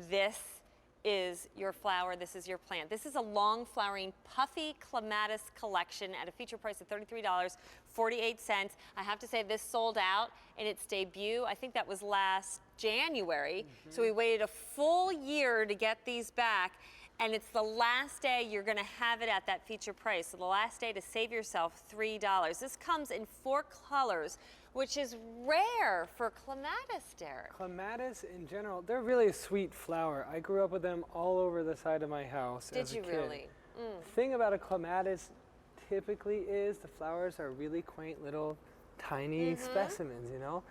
this is your flower, this is your plant. This is a long flowering Puffy Clematis collection at a feature price of $33.48. I have to say this sold out in its debut. I think that was last January. So we waited a full year to get these back. And it's the last day you're gonna have it at that feature price. So the last day to save yourself $3. This comes in 4 colors, which is rare for clematis, Derek. Clematis in general, they're really a sweet flower. I grew up with them all over the side of my house as a kid. Did you really? The thing about a clematis typically is the flowers are really quaint little tiny specimens, you know?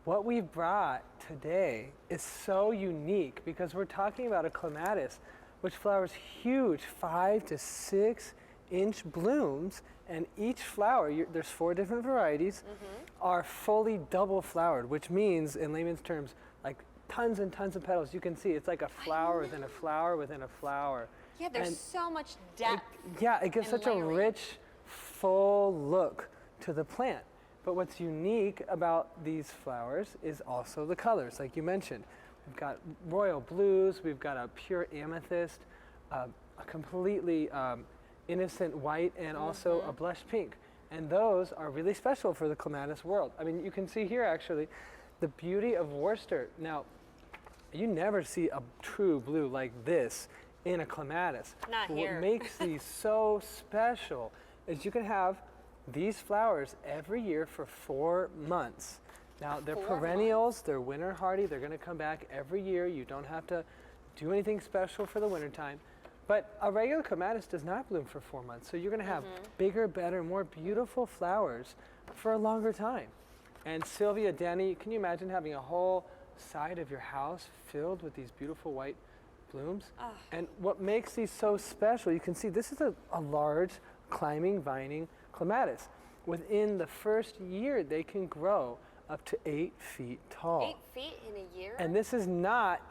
What we brought today is so unique because we're talking about a clematis which flowers huge 5 to 6 inch blooms, and each flower, there's 4 different varieties, are fully double flowered, which means in layman's terms, like tons and tons of petals. You can see it's like a flower within a flower within a flower. Yeah, there's so much depth. It gives such a rich, full look to the plant. But what's unique about these flowers is also the colors, like you mentioned. We've got royal blues, we've got a pure amethyst, a completely innocent white, and also a blush pink. And those are really special for the clematis world. I mean, you can see here actually the beauty of Worcester. Now, you never see a true blue like this in a clematis. Not but here. What makes these so special is you can have these flowers every year for 4 months. Now, they're perennials, they're winter hardy, they're gonna come back every year. You don't have to do anything special for the wintertime. But a regular clematis does not bloom for 4 months. So you're gonna have bigger, better, more beautiful flowers for a longer time. And Sylvia, Danny, can you imagine having a whole side of your house filled with these beautiful white blooms? And what makes these so special, you can see this is a large climbing, vining clematis. Within the first year, they can grow up to 8 feet tall. 8 feet in a year? And this is not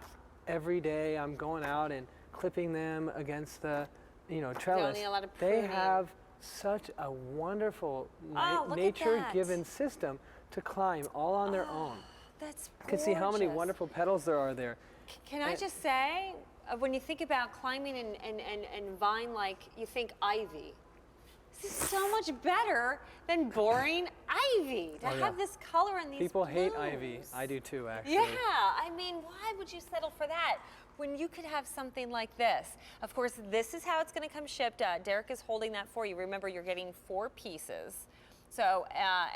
every day I'm going out and clipping them against the, trellis. A lot of they have such a wonderful nature-given system to climb all on their own. That's gorgeous. You can see how many wonderful petals there are there. Can I just say, when you think about climbing and vine-like, you think ivy. This is so much better than boring ivy to have this color in these People hate blooms. ivy. I do too, actually. Yeah, I mean, why would you settle for that when you could have something like this? Of course, this is how it's going to come shipped. Derek is holding that for you. Remember, you're getting 4 pieces. So,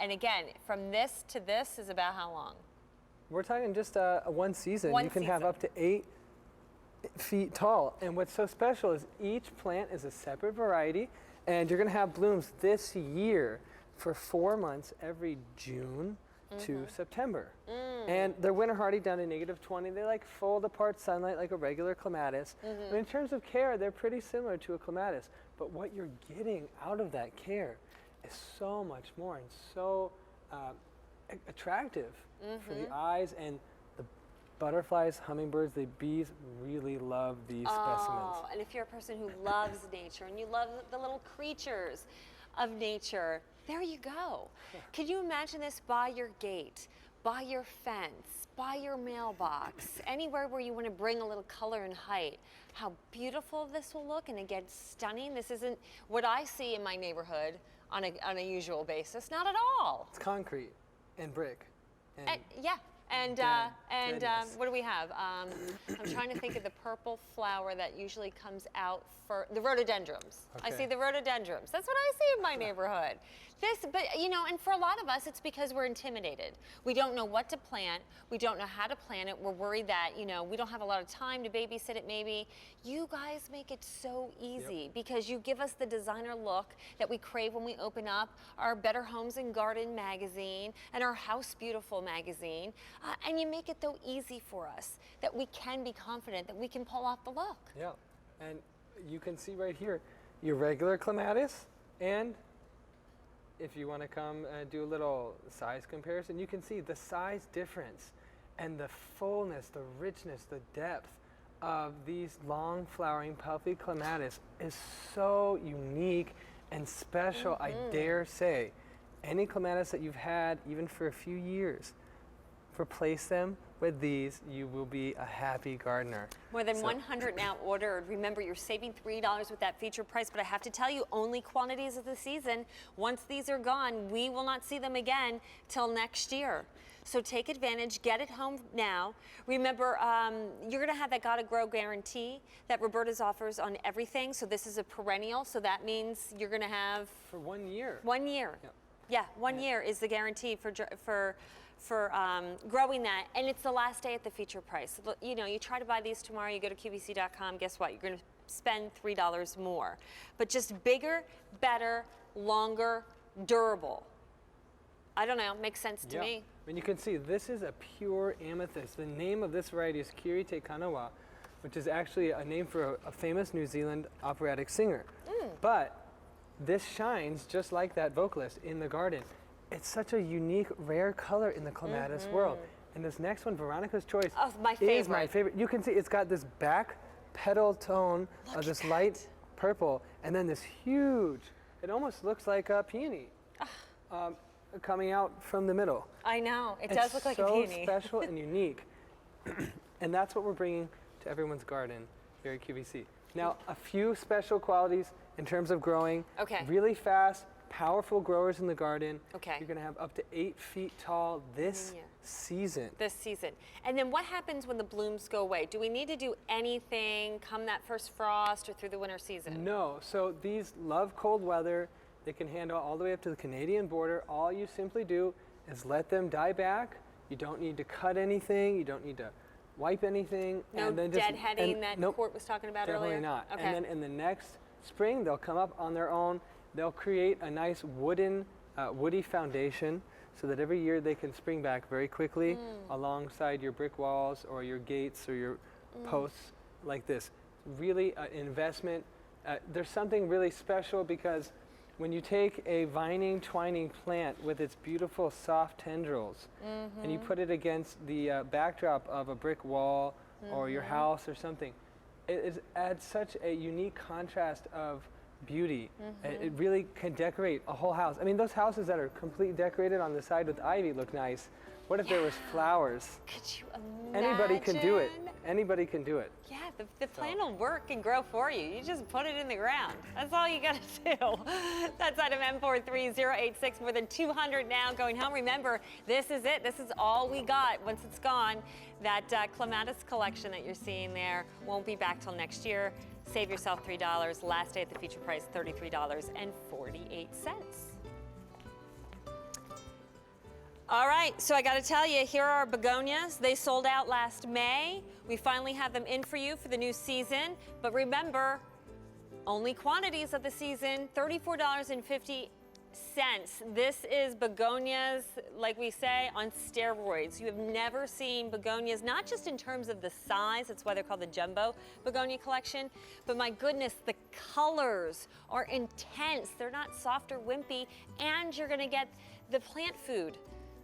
and again, from this to this is about how long? We're talking just one season. One you can season. have up to 8 feet tall. And what's so special is each plant is a separate variety. And you're going to have blooms this year for 4 months, every June to September. And they're winter hardy down to -20. They like fold apart sunlight like a regular clematis. But in terms of care, they're pretty similar to a clematis. But what you're getting out of that care is so much more and so attractive for the eyes. And the butterflies, hummingbirds, the bees really love these specimens. And if you're a person who loves nature and you love the little creatures of nature, there you go. Could you imagine this by your gate, by your fence, by your mailbox, anywhere where you want to bring a little color and height? How beautiful this will look, and again, stunning. This isn't what I see in my neighborhood on a usual basis, not at all. It's concrete and brick. Yeah. And what do we have? I'm trying to think of the purple flower that usually comes out for the rhododendrons. I see the rhododendrons. That's what I see in my neighborhood. But and for a lot of us, it's because we're intimidated. We don't know what to plant. We don't know how to plant it. We're worried that, we don't have a lot of time to babysit it maybe. You guys make it so easy because you give us the designer look that we crave when we open up our Better Homes and Garden magazine and our House Beautiful magazine. And you make it so easy for us that we can be confident that we can pull off the look. Yeah, and you can see right here your regular clematis, and if you want to come and do a little size comparison, you can see the size difference and the fullness, the richness, the depth of these long flowering puffy clematis is so unique and special. I dare say any clematis that you've had even for a few years, replace them with these, you will be a happy gardener. More than 100 now ordered. Remember, you're saving $3 with that feature price, but I have to tell you, only quantities of the season. Once these are gone, we will not see them again till next year. So take advantage, get it home now. Remember, you're gonna have that Gotta Grow guarantee that Roberta's offers on everything. So this is a perennial, so that means you're gonna have— For 1 year. 1 year. Yep. Yeah, 1 year is the guarantee for growing that, and it's the last day at the feature price. You know, you try to buy these tomorrow, you go to QVC.com, guess what? You're going to spend $3 more. But just bigger, better, longer, durable. I don't know, makes sense to me. I mean, you can see this is a pure amethyst. The name of this variety is Kirite Kanawa, which is actually a name for a famous New Zealand operatic singer. But this shines just like that vocalist in the garden. It's such a unique, rare color in the clematis world. And this next one, Veronica's Choice, is my favorite. You can see it's got this back petal tone of this light purple, and then this huge, it almost looks like a peony coming out from the middle. I know, it does look like a peony. It's so special and unique. And that's what we're bringing to everyone's garden here at QVC. Now, a few special qualities in terms of growing. Okay. Really fast, powerful growers in the garden. Okay. You're going to have up to 8 feet tall this season. This season. And then what happens when the blooms go away? Do we need to do anything come that first frost or through the winter season? No. So these love cold weather. They can handle all the way up to the Canadian border. All you simply do is let them die back. You don't need to cut anything. You don't need to wipe anything. No and then deadheading that Court was talking about earlier? Definitely not. Okay. And then in the next spring, they'll come up on their own. They'll create a nice woody foundation so that every year they can spring back very quickly alongside your brick walls or your gates or your posts like this. Really an investment. There's something really special because when you take a vining, twining plant with its beautiful soft tendrils and you put it against the backdrop of a brick wall or your house or something, it adds such a unique contrast of beauty. It really can decorate a whole house. I mean, those houses that are completely decorated on the side with ivy look nice. What if there was flowers? Could you imagine? Anybody can do it. Anybody can do it. Yeah, the plant will work and grow for you. You just put it in the ground. That's all you got to do. That's item M43086. More than 200 now going home. Remember, this is it. This is all we got. Once it's gone, that Clematis collection that you're seeing there won't be back till next year. Save yourself $3. Last day at the feature price, $33.48. All right, so I got to tell you, here are our begonias. They sold out last May. We finally have them in for you for the new season. But remember, only quantities of the season, $34.50. This is begonias, like we say, on steroids. You have never seen begonias, not just in terms of the size, that's why they're called the jumbo begonia collection, but my goodness, the colors are intense. They're not soft or wimpy, and you're gonna get the plant food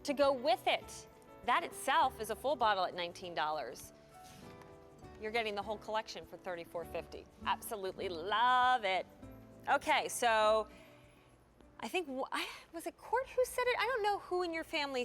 to go with it. That itself is a full bottle at $19. You're getting the whole collection for $34.50. Absolutely love it. Okay, so I think, was it Court who said it? I don't know who in your family